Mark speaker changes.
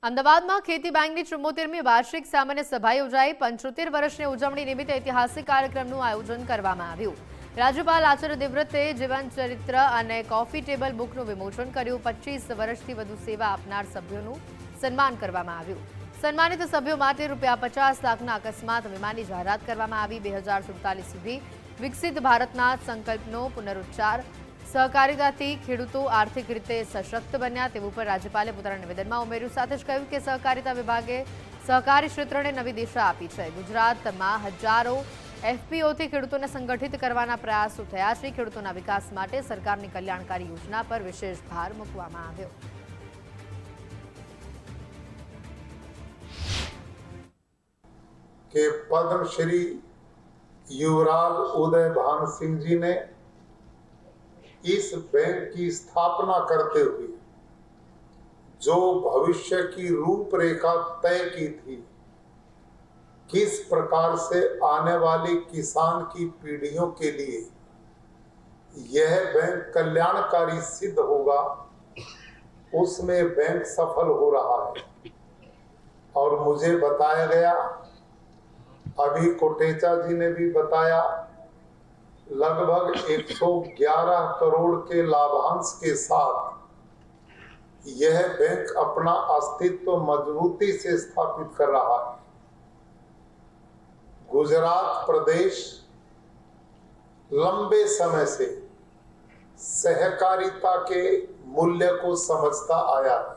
Speaker 1: અમદાવાદમાં ખેતી બેંકની 74મી વાર્ષિક સામાન્ય સભા યોજાઈ 75 વર્ષની ઉજવણી નિમિત્તે ઐતિહાસિક કાર્યક્રમનું આયોજન કરવામાં આવ્યું। રાજ્યપાલ આચાર્ય દેવવ્રતે જીવન ચરિત્ર અને કોફી ટેબલ બુકનું વિમોચન કર્યું। 25 વર્ષથી વધુ સેવા આપનાર સભ્યોનું સન્માન કરવામાં આવ્યું। સન્માનિત સભ્યો માટે ₹50 લાખના અકસ્માત વીમાની જાહેરાત કરવામાં આવી। 2047 સુધી વિકસિત ભારતના સંકલ્પનો પુનરુચ્ચાર। સહકારિતાથી ખેડૂતો આર્થિક રીતે સશક્ત બન્યા તેવું પર રાજ્યપાલે પોતાના નિવેદનમાં ઉમેર્યું। સાથે જ કહ્યું કે સહકારિતા વિભાગે સહકારી ક્ષેત્રને નવી દિશા આપી છે। ગુજરાતમાં હજારો એફપીઓથી ખેડૂતોને સંગઠિત કરવાના પ્રયાસો થયા છે। ખેડૂતોના વિકાસ માટે સરકારની કલ્યાણકારી યોજના પર વિશેષ ભાર મૂકવામાં આવ્યો।
Speaker 2: कि पद्मश्री युवराज उदय भान सिंह जी ने इस बैंक की स्थापना करते हुए जो भविष्य की रूपरेखा तय की थी, किस प्रकार से आने वाली किसान की पीढ़ियों के लिए यह बैंक कल्याणकारी सिद्ध होगा, उसमें बैंक सफल हो रहा है। और मुझे बताया गया, अभी कोटेचा जी ने भी बताया, लगभग 111 करोड़ के लाभांश के साथ यह बैंक अपना अस्तित्व मजबूती से स्थापित कर रहा है। गुजरात प्रदेश लंबे समय से सहकारिता के मूल्य को समझता आया है।